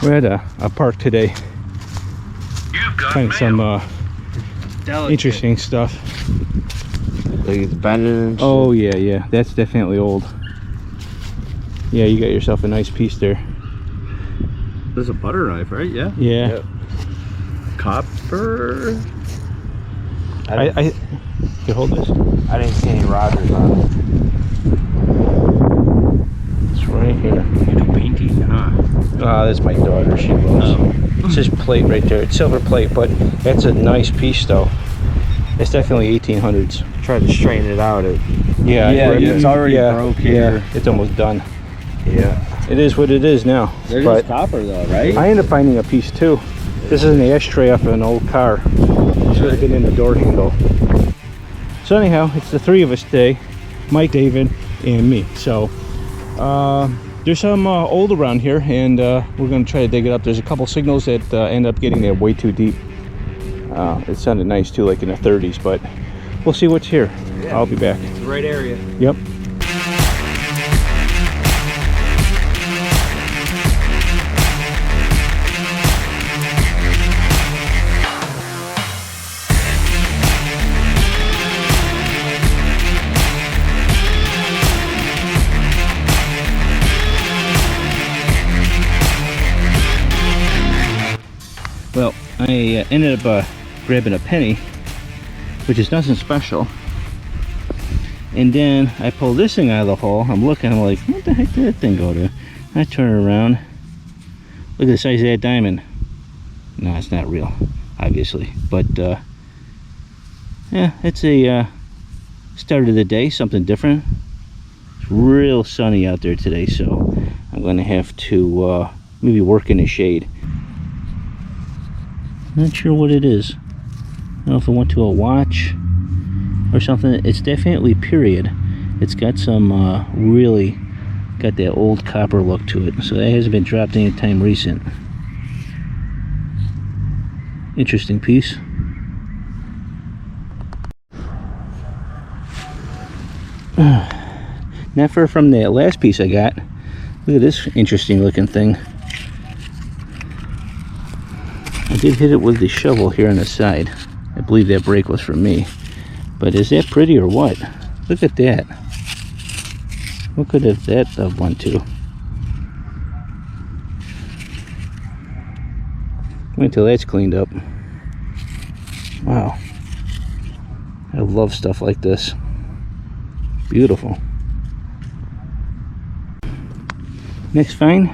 We're at a park today. Find some interesting stuff. Like it's bending and shit. Oh yeah, that's definitely old. Yeah, you got yourself a nice piece there. There's a butter knife, right? Yeah. Yeah. Yep. Copper. I you hold this. I didn't see any Rogers on it. It's right here. You do painting, huh? Ah, that's my daughter. She loves. It's this plate right there. It's silver plate, but that's a nice pice though. It's definitely 1800s. Tried to straighten it out. Yeah, It's already broke here. Yeah, it's almost done. Yeah. It is what it is now. There's but copper though, right? I ended up finding a piece too. This is an ashtray off of an old car. Should have been in the door handle. So anyhow, it's the three of us today. Mike, David, and me. So there's some old around here, and we're going to try to dig it up. There's a couple signals that end up getting there way too deep. It sounded nice too, like in the 30s, but we'll see what's here. Yeah. I'll be back. It's the right area. Yep. Well, I ended up grabbing a penny, which is nothing special. And then I pulled this thing out of the hole. I'm looking, I'm like, what the heck did that thing go to? I turn it around. Look at the size of that diamond. No, it's not real, obviously. But, yeah, it's a start of the day, something different. It's real sunny out there today, so I'm going to have to maybe work in the shade. Not sure what it is. I don't know if it went to a watch or something. It's definitely period. It's got some really got that old copper look to it, so that hasn't been dropped anytime recent. Interesting piece. Not far from the last piece I got. Look at this interesting looking thing. I did hit it with the shovel here on the side. I believe that break was from me. But is that pretty or what? Look at that. What could have that went to? Wait until that's cleaned up. Wow. I love stuff like this. Beautiful. Next find,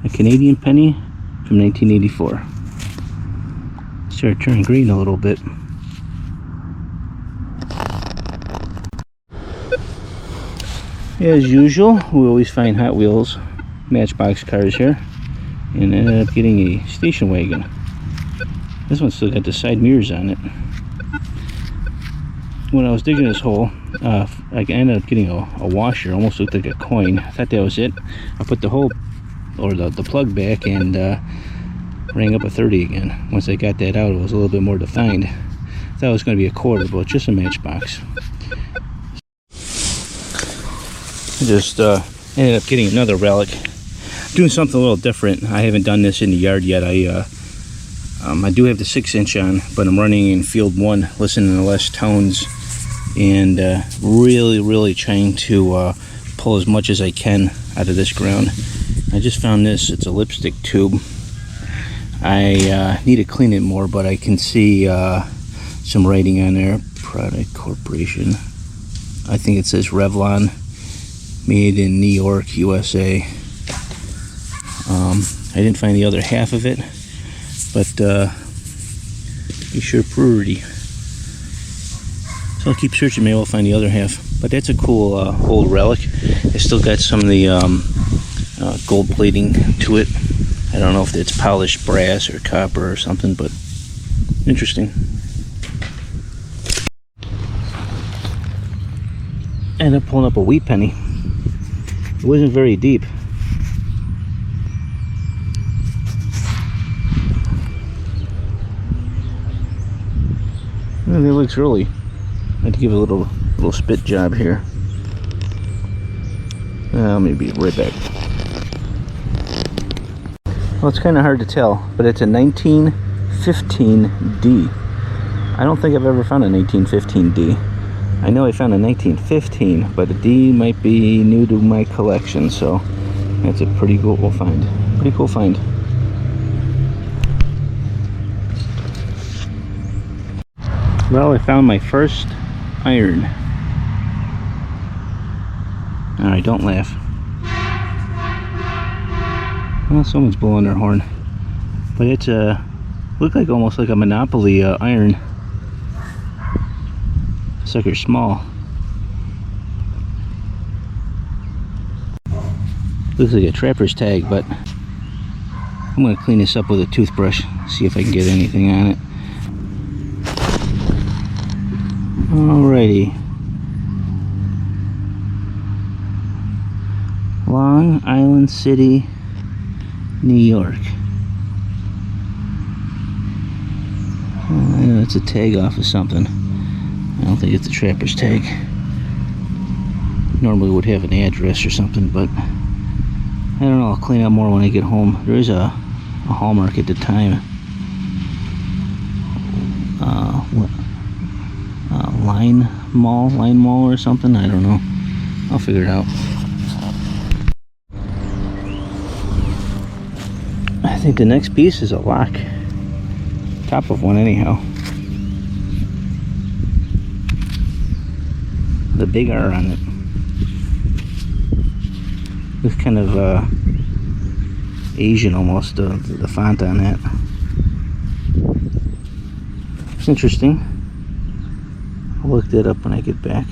a Canadian penny from 1984. Started turning green a little bit. As usual, we always find Hot Wheels Matchbox cars here, and ended up getting a station wagon. This one's still got the side mirrors on it. When I was digging this hole, I ended up getting a washer. Almost looked like a coin. I thought that was it. I put the hole or the plug back and rang up a 30 again. Once I got that out, it was a little bit more defined. I thought it was going to be a quarter, but just a matchbox. I just ended up getting another relic. Doing something a little different. I haven't done this in the yard yet. I do have the 6-inch on, but I'm running in field 1, listening to less tones, and really trying to pull as much as I can out of this ground. I just found this. It's a lipstick tube. I need to clean it more, but I can see some writing on there. Product Corporation. I think it says Revlon, made in New York, USA. I didn't find the other half of it, but be sure pretty. So I'll keep searching, maybe I'll find the other half. But that's a cool old relic. It's still got some of the gold plating to it. I don't know if it's polished brass or copper or something, but interesting. I ended up pulling up a wheat penny. It wasn't very deep. And it looks really. I had to give it a little spit job here. Let me be right back. Well, it's kind of hard to tell, but it's a 1915D. I don't think I've ever found a 1915D. I know I found a 1915, but a D might be new to my collection, so that's a pretty cool find. Pretty cool find. Well, I found my first iron. Alright, don't laugh. Well, someone's blowing their horn. But it's looked like almost like a Monopoly iron. Sucker's small. Looks like a trapper's tag, but I'm gonna clean this up with a toothbrush, see if I can get anything on it. Alrighty. Long Island City, New York. I know it's a tag off of something. I don't think it's a trapper's tag. Normally would have an address or something, but I don't know. I'll clean up more when I get home. There is a hallmark at the time. Line mall or something. I don't know. I'll figure it out. I think the next piece is a lock. Top of one anyhow. The big R on it. It's kind of Asian almost, the font on that. It's interesting. I'll look that up when I get back.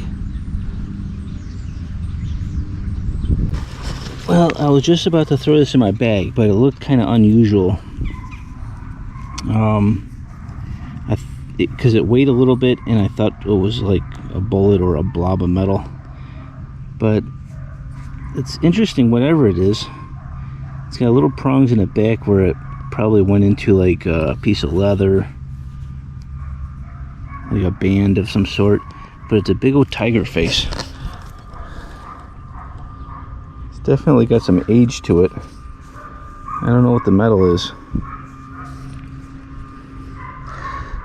Well, I was just about to throw this in my bag, but it looked kind of unusual. Because it weighed a little bit, and I thought it was like a bullet or a blob of metal. But it's interesting, whatever it is. It's got little prongs in the back where it probably went into like a piece of leather, like a band of some sort. But it's a big old tiger face. It's definitely got some age to it. I don't know what the metal is.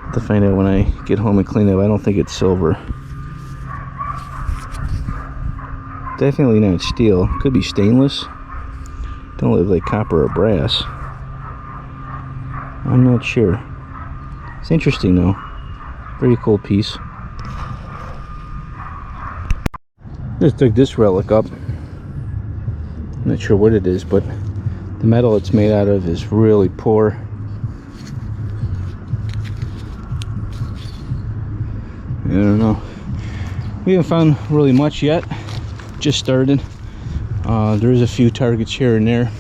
I'll have to find out when I get home and clean it up. I don't think it's silver. Definitely not steel. Could be stainless. Don't look like copper or brass. I'm not sure. It's interesting though. Pretty cool piece. Just took this relic up. I'm not sure what it is, but the metal it's made out of is really poor. I don't know. We haven't found really much yet. Just started. There is a few targets here and there.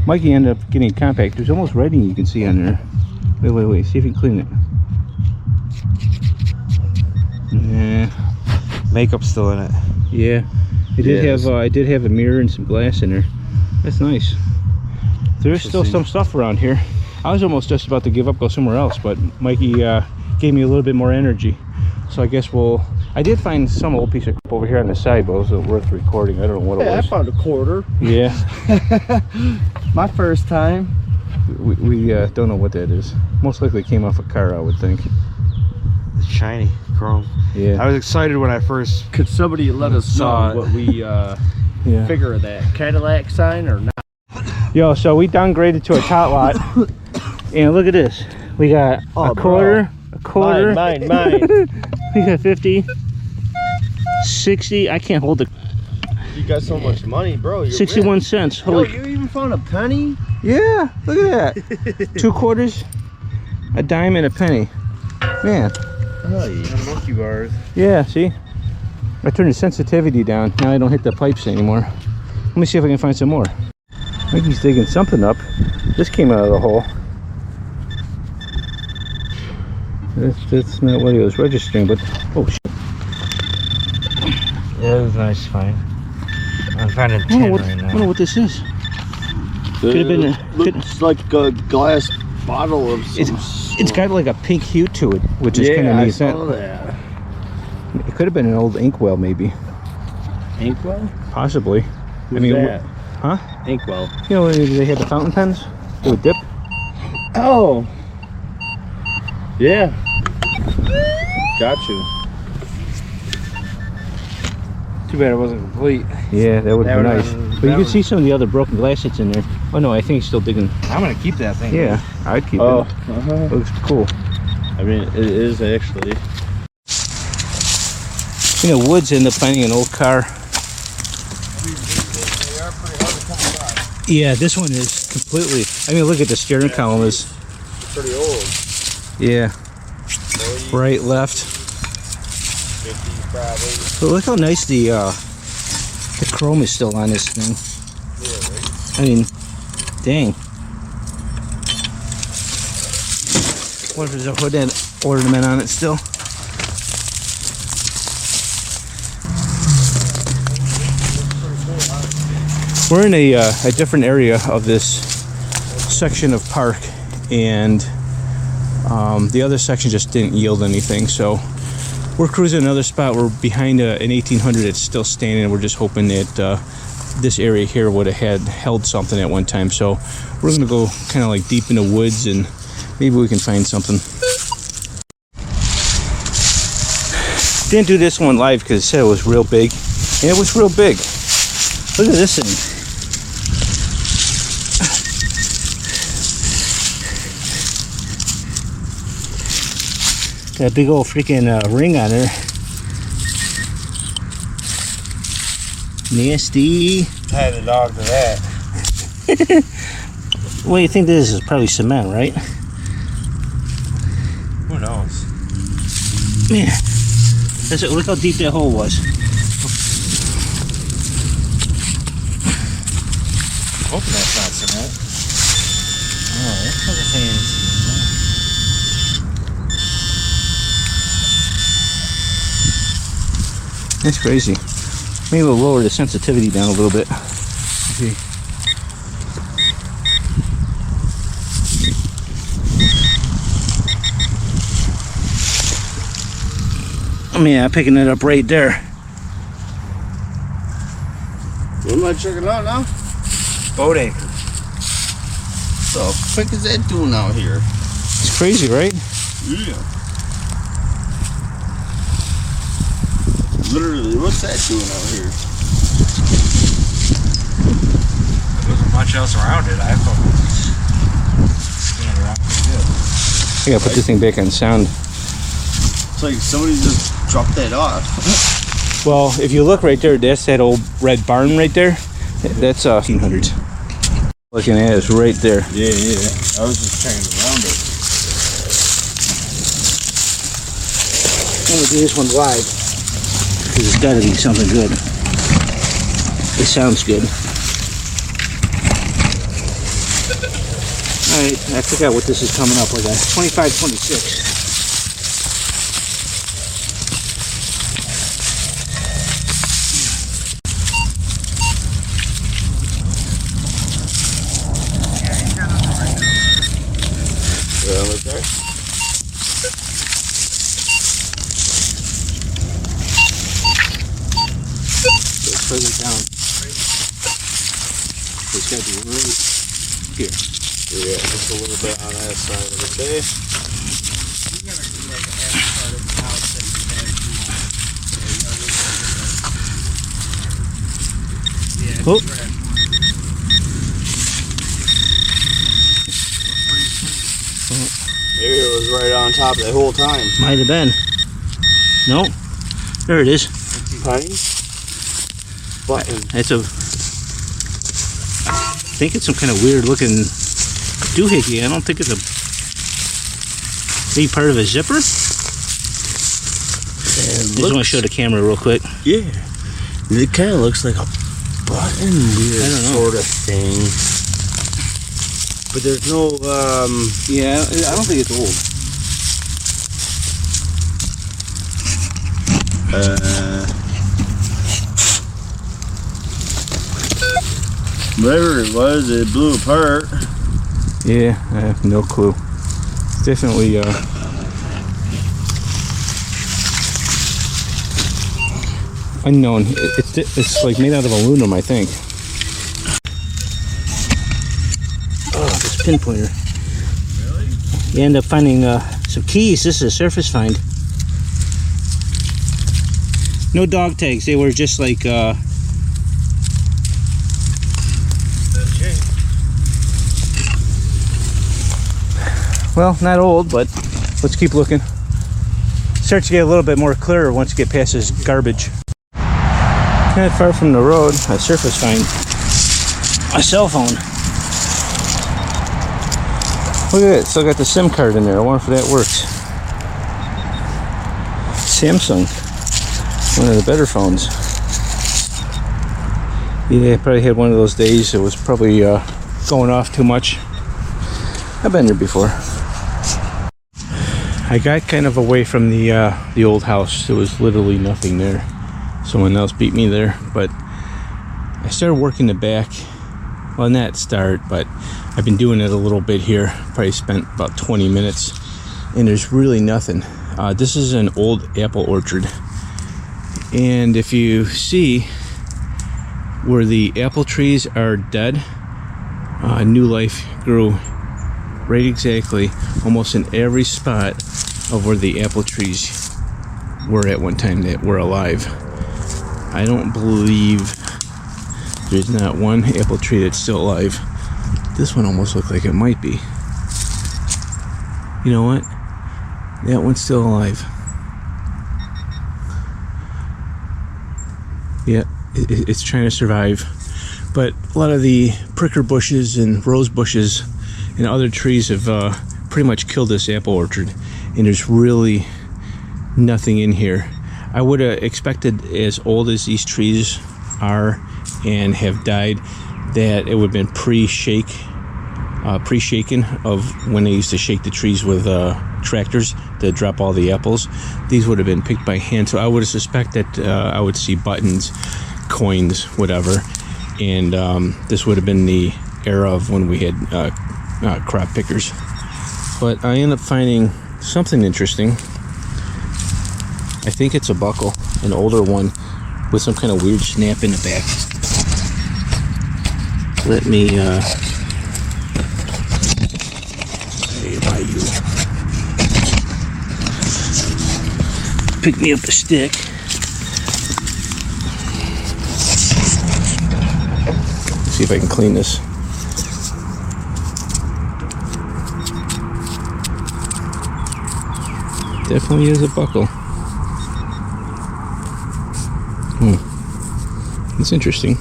Mikey ended up getting compact. There's almost writing you can see on there. Wait. See if you can clean it. Yeah. Makeup's still in it. Yeah. It did have. I did have a mirror and some glass in there. That's nice. There's still some stuff around here. I was almost just about to give up, go somewhere else, but Mikey gave me a little bit more energy. So I guess I did find some old piece of crap over here on the side, but it wasn't worth recording. I don't know what it was. I found a quarter. Yeah. My first time. We don't know what that is. Most likely came off a car, I would think. It's shiny, chrome. Yeah. I was excited when I first Could somebody let us saw know it. what we figure of that Cadillac sign or not? Yo, so we downgraded to a tot lot. And look at this. We got a quarter. Mine. We got 50, 60. I can't hold the. You got so much money, bro. You're 61 rich. cents. Yo, Holy. you even found a penny? Yeah, look at that. 2 quarters, a dime, and a penny. Man. monkey bars. Yeah, see? I turned the sensitivity down. Now I don't hit the pipes anymore. Let me see if I can find some more. I think he's digging something up. This came out of the hole. That's not what he was registering, but oh shit. Yeah, it was a nice find. I'm finding tin right now. I don't know what this is. Could have been. Looks like a glass bottle of some It's got like a pink hue to it, which is kind of neat. I saw that. It could have been an old inkwell, maybe. Inkwell? Possibly. Who's I mean, that? huh? Inkwell. You know, they had the fountain pens? They would dip. Oh. Yeah. Got you. Too bad it wasn't complete. Yeah, that would have been nice. But you can would- see some of the other broken glass that's in there. Oh no, I think he's still digging. I'm gonna keep that thing. Yeah, I'd keep Oh. it. It looks cool. I mean, it is actually. You know, Woods ended up finding an old car. Yeah, this one is completely. I mean, look at the steering column is. Pretty old. Yeah. 40, Right, left. 50 probably. But look how nice the chrome is still on this thing. Yeah, right? I mean, dang. What if there's a hood and ornament on it still? We're in a different area of this section of park, and the other section just didn't yield anything, so we're cruising another spot. We're behind an 1800 that's still standing, and we're just hoping that this area here would have held something at one time. So we're gonna go kind of like deep in the woods, and maybe we can find something. Didn't do this one live because it said it was real big, and it was real big. Look at this thing. Got a big old freaking ring on there. Nasty. Had a dog to that. Well, you think this is probably cement, right? Who knows? Man, that's it. Look how deep that hole was. Hoping that's not cement. Oh, that's what it is. That's crazy. Maybe we'll lower the sensitivity down a little bit. See. I mean, I'm picking it up right there. What am I checking out now? Boat anchor. What the fuck is that doing out here? It's crazy, right? Yeah. Literally, what's that doing out here? There wasn't much else around it. I thought it was scanned around pretty good. I gotta put this thing back on sound. It's like somebody just dropped that off. Well, if you look right there, that's that old red barn right there. That's 1800s. Looking at it, it's right there. Yeah, yeah. I was just checking around it. I'm gonna do this one live because it's gotta be something good. It sounds good. Alright, I forgot what this is coming up like a 25, 26. Right there. Further down. It's got to be right here. Yeah, just a little bit on that side of the bay. Oh. Maybe it was right on top the whole time. Might have been. No. There it is. Pine? Button. It's a. I think it's some kind of weird looking doohickey. I don't think it's a. Maybe part of a zipper? I just want to show the camera real quick. Yeah. It kind of looks like a button weird I don't know. sort of thing. But there's no, Yeah, I don't think it's old. Whatever it was, it blew apart. Yeah, I have no clue. It's definitely unknown. It's like made out of aluminum, I think. Oh, this pinpointer. Really? You end up finding some keys. This is a surface find. No dog tags. They were just like well, not old, but let's keep looking. Starts to get a little bit more clearer once you get past this garbage. Not far from the road, a surface find. A cell phone. Look at it, still got the SIM card in there. I wonder if that works. Samsung. One of the better phones. Yeah, I probably had one of those days. It was probably going off too much. I've been there before. I got kind of away from the old house. There was literally nothing there. Someone else beat me there, but I started working the back. Well, not start, but I've been doing it a little bit here. Probably spent about 20 minutes, and there's really nothing. This is an old apple orchard, and if you see where the apple trees are dead, new life grew right exactly almost in every spot of where the apple trees were at one time that were alive. I don't believe there's not one apple tree that's still alive. This one almost looks like it might be. You know what? That one's still alive. Yeah, it's trying to survive. But a lot of the pricker bushes and rose bushes and other trees have pretty much killed this apple orchard, and there's really nothing in here. I would have expected, as old as these trees are and have died, that it would have been pre-shaken of when they used to shake the trees with tractors to drop all the apples. These would have been picked by hand, so I would have suspected I would see buttons, coins, whatever, and this would have been the era of when we had crop pickers. But I end up finding something interesting. I think it's a buckle, an older one with some kind of weird snap in the back. Let me say by you. Pick me up a stick. Let's see if I can clean this. Definitely is a buckle. It's interesting.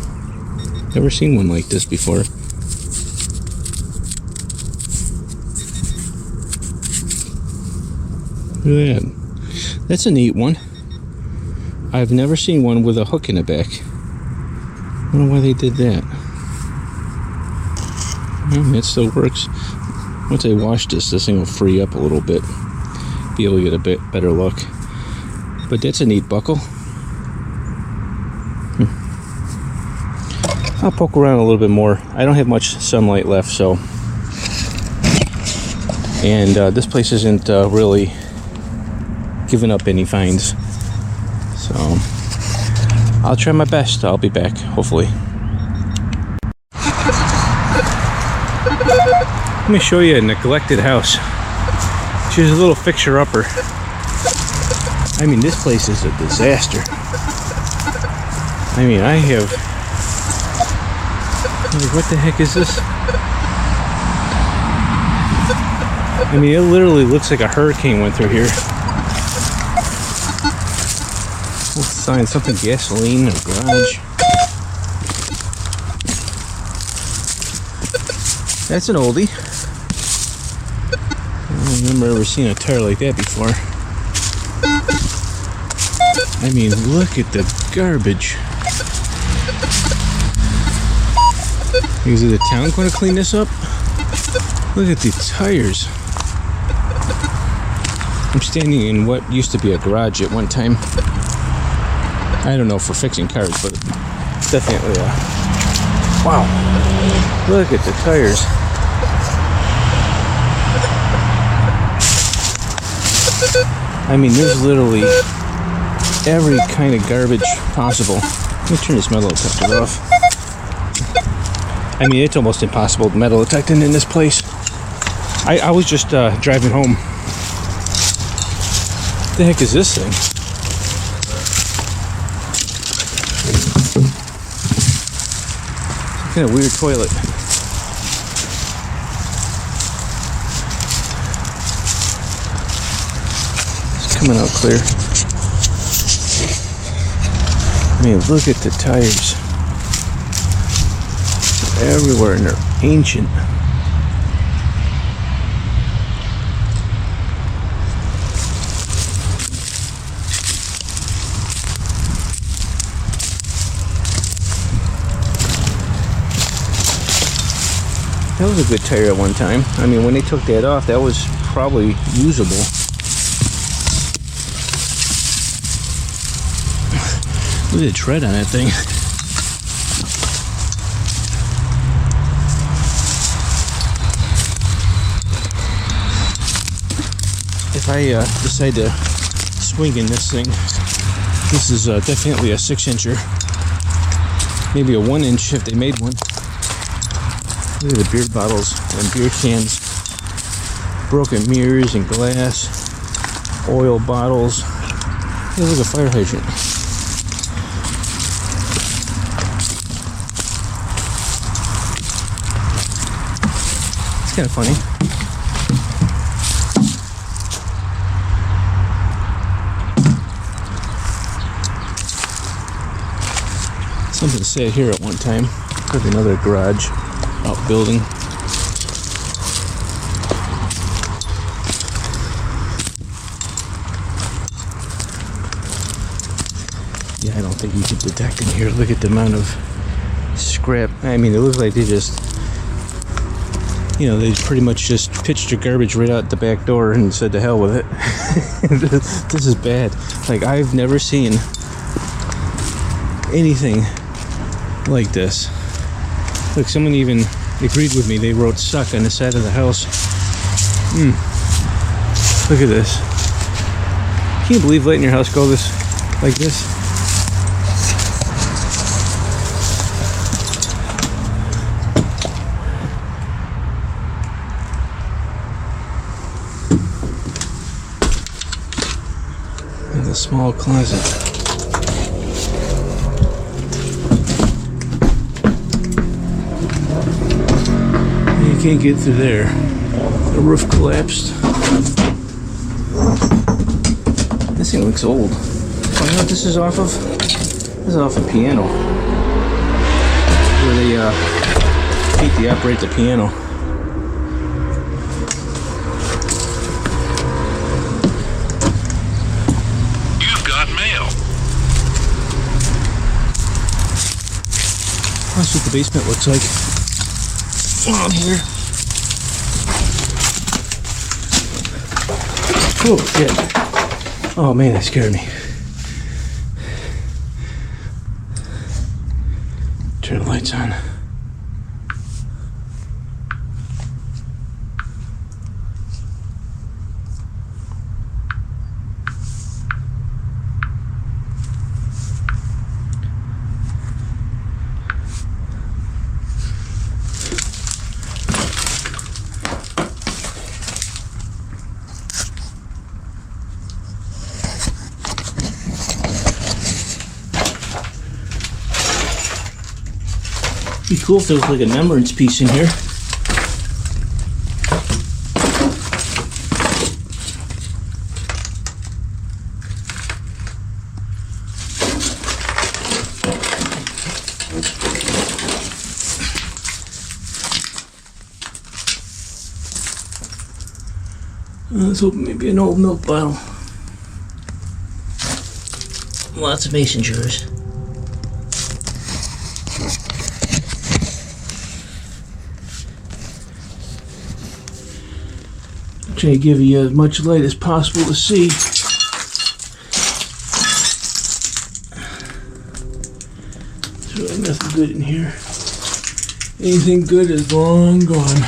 Never seen one like this before. Look at that. That's a neat one. I've never seen one with a hook in the back. I don't know why they did that. It still works. Once I wash this thing will free up a little bit. Be able to get a bit better look. But that's a neat buckle. I'll poke around a little bit more. I don't have much sunlight left, so. And this place isn't really giving up any finds. So I'll try my best. I'll be back, hopefully. Let me show you a neglected house. She's a little fixer-upper. I mean, this place is a disaster. I mean, I have... Like, what the heck is this? I mean, it literally looks like a hurricane went through here. What's the sign? Something gasoline or garage. That's an oldie. I don't remember ever seeing a tire like that before. I mean, look at the garbage. Is the town going to clean this up? Look at the tires. I'm standing in what used to be a garage at one time. I don't know, for fixing cars, but definitely wow. Look at the tires. I mean, there's literally every kind of garbage possible. Let me turn this metal detector off. I mean, it's almost impossible metal detecting in this place. I was just driving home. What the heck is this thing? Some kind of weird toilet. It's coming out clear. I mean, look at the tires. They're everywhere and they're ancient. That was a good tire at one time. I mean, when they took that off, that was probably usable. Look at the tread on that thing. If I decide to swing in this thing, this is definitely a 6-incher. Maybe a 1-inch if they made one. Look at the beer bottles and beer cans. Broken mirrors and glass. Oil bottles. Hey, look, a fire hydrant. It's kind of funny. Something said here at one time. Probably another garage outbuilding. Yeah, I don't think you can detect in here. Look at the amount of scrap. I mean, it looks like they just, you know, they pretty much just pitched your garbage right out the back door and said to hell with it. This is bad. Like, I've never seen anything like this. Look, someone even agreed with me. They wrote "suck" on the side of the house. Look at this. Can you believe letting your house go this like this? And a small closet. Can't get through there. The roof collapsed. This thing looks old. Oh, you know what this is off of? This is off a piano. Where they operate the piano. You've got mail. That's what the basement looks like. On here. Oh shit. Oh man, that scared me. Turn the lights on. Be cool if there was like a remembrance piece in here. Let's open maybe an old milk bottle. Lots of mason jars. Try to give you as much light as possible to see. There's really nothing good in here. Anything good is long gone.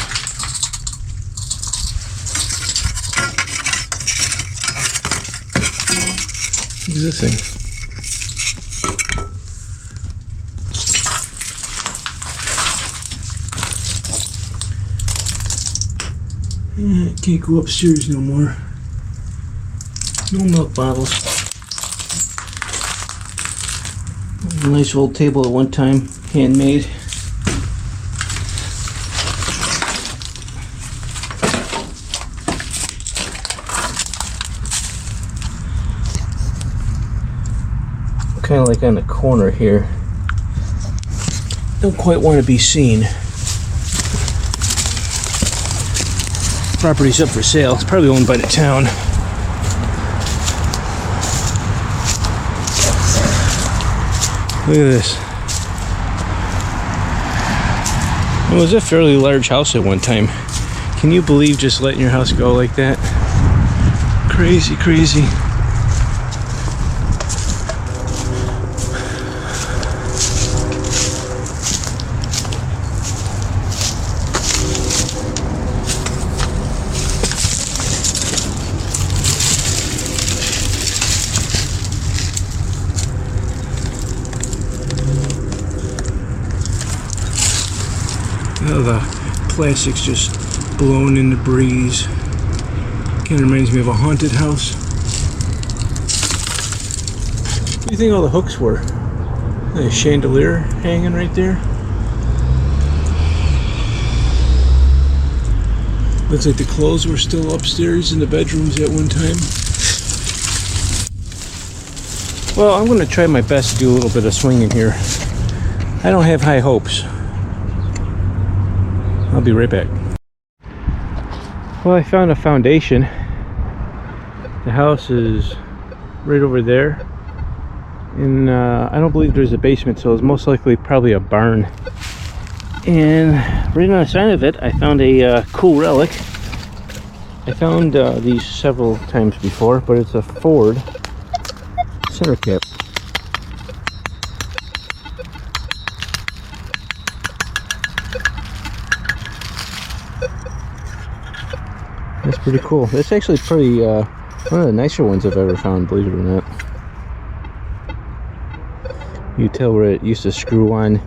Look at this thing. Can't go upstairs no more. No milk bottles. A nice old table at one time, handmade. Kind of like on the corner here. Don't quite want to be seen. Property's up for sale. It's probably owned by the town. Look at this. It was a fairly large house at one time. Can you believe just letting your house go like that? Crazy, crazy. The plastic's just blowing in the breeze. Kind of reminds me of a haunted house. What do you think all the hooks were? A chandelier hanging right there. Looks like the clothes were still upstairs in the bedrooms at one time. Well, I'm going to try my best to do a little bit of swinging here. I don't have high hopes. I'll be right back. Well, I found a foundation. The house is right over there. And I don't believe there's a basement, so it's most likely probably a barn. And right on the side of it, I found a cool relic. I found these several times before, but it's a Ford center cap. That's pretty cool. That's actually pretty, one of the nicer ones I've ever found, believe it or not. You tell where it used to screw on.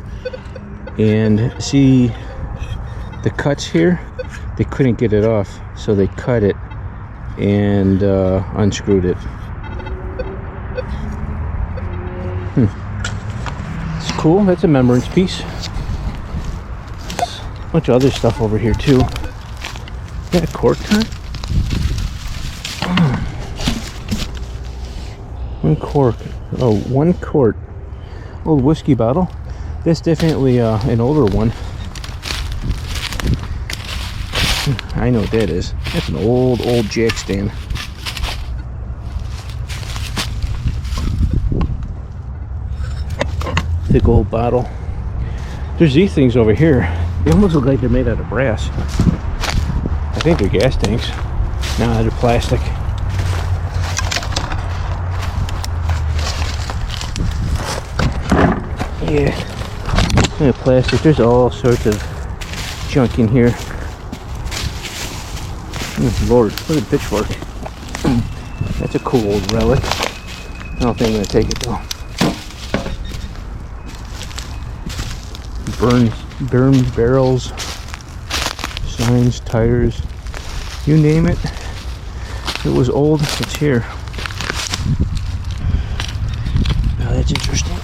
And see the cuts here? They couldn't get it off, so they cut it and unscrewed it. It's cool. That's a remembrance piece. A bunch of other stuff over here too. Is that a cork time? One cork. Oh, 1 quart. Old whiskey bottle. That's definitely an older one. I know what that is. That's an old jack stand. Thick old bottle. There's these things over here. They almost look like they're made out of brass. I think they're gas tanks. No, they're plastic. Yeah. Look at plastic. There's all sorts of junk in here. Lord, look at the pitchfork. That's a cool old relic. I don't think I'm going to take it though. Burned barrels, signs, tires, you name it. If it was old, it's here. Now that's interesting.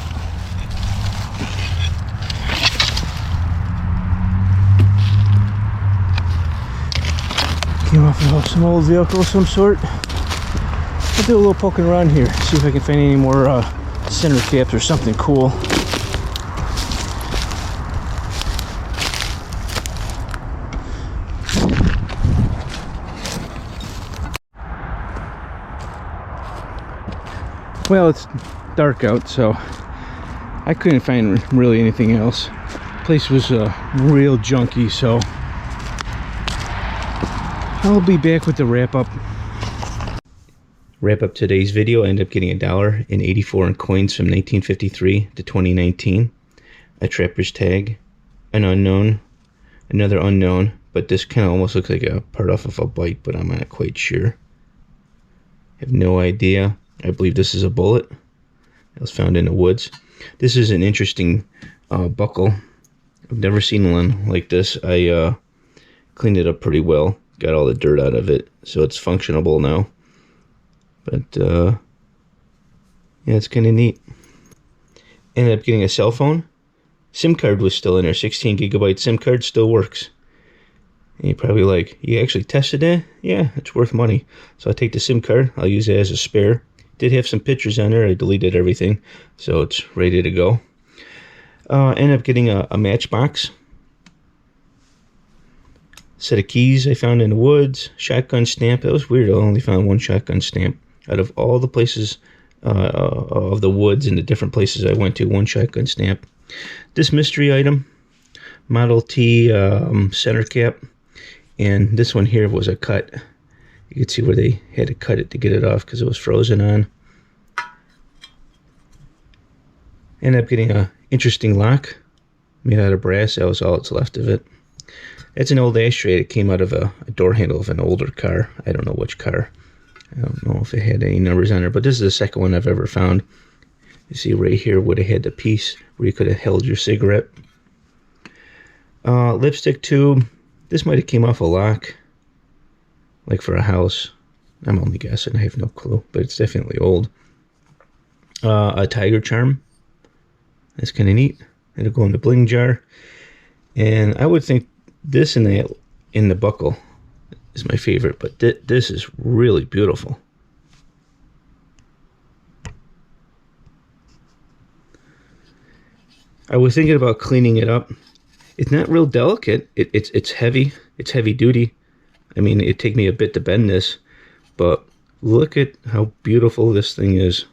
Came off of some old vehicle of some sort. I'll do a little poking around here, see if I can find any more center caps or something cool. Well, it's dark out, so I couldn't find really anything else. The place was real junky, so I'll be back with the wrap up. Wrap up today's video. I ended up getting $1.84 in coins from 1953 to 2019. A trapper's tag, an unknown, another unknown, but this kind of almost looks like a part off of a bike, but I'm not quite sure. Have no idea. I believe this is a bullet. It was found in the woods. This is an interesting buckle. I've never seen one like this. I cleaned it up pretty well. got all the dirt out of it, so it's functionable now. But yeah, it's kind of neat. Ended up getting a cell phone. SIM card was still in there. 16 gigabyte SIM card still works. And you're probably like, you actually tested it? Yeah, it's worth money. So I take the SIM card. I'll use it as a spare. Did have some pictures on there. I deleted everything, so it's ready to go. Ended up getting a matchbox. Set of keys I found in the woods. Shotgun stamp. That was weird. I only found one shotgun stamp. Out of all the places of the woods and the different places I went to, one shotgun stamp. This mystery item. Model T center cap. And this one here was a cut. You could see where they had to cut it to get it off because it was frozen on. Ended up getting a interesting lock made out of brass. That was all that's left of it. That's an old ashtray that came out of a door handle of an older car. I don't know which car. I don't know if it had any numbers on there, but this is the second one I've ever found. You see right here would have had the piece where you could have held your cigarette. Lipstick tube. This might have came off a lock, like for a house. I'm only guessing. I have no clue, but it's definitely old. A tiger charm. That's kind of neat. It'll go in the bling jar. And I would think this in the buckle is my favorite, but this is really beautiful. I was thinking about cleaning it up. It's not real delicate. It's heavy. It's heavy duty. I mean, it'd take me a bit to bend this, but look at how beautiful this thing is.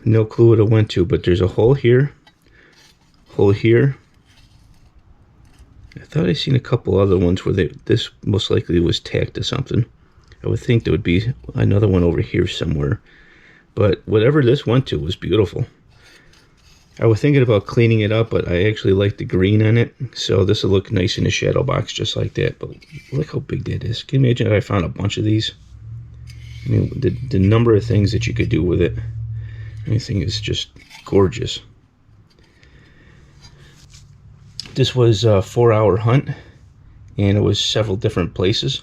No clue what it went to, but there's a hole here, hole here. I thought I seen a couple other ones where this most likely was tacked to something. I would think there would be another one over here somewhere, but whatever this went to was beautiful. I was thinking about cleaning it up, but I actually like the green on it, so this will look nice in the shadow box just like that. But look how big that is. Can you imagine if I found a bunch of these? I mean, the number of things that you could do with it. Everything is just gorgeous. This was a 4-hour hunt, and it was several different places.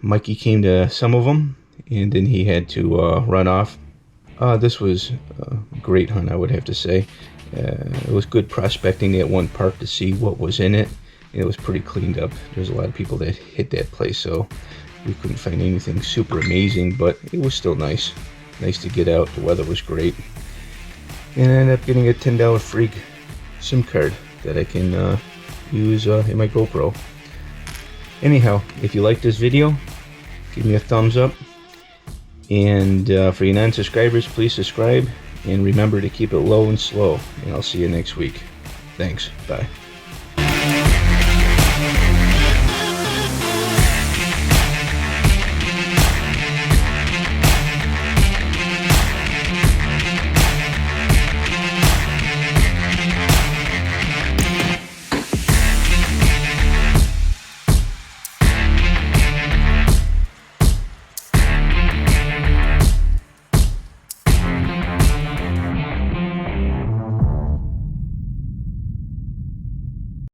Mikey came to some of them, and then he had to run off. This was a great hunt, I would have to say. It was good prospecting that one park to see what was in it. It was pretty cleaned up. There's a lot of people that hit that place, so we couldn't find anything super amazing, but it was still nice. Nice to get out. The weather was great. And I ended up getting a $10 free SIM card that I can use in my GoPro. Anyhow, if you like this video, give me a thumbs up. And for you non-subscribers, please subscribe. And remember to keep it low and slow. And I'll see you next week. Thanks. Bye.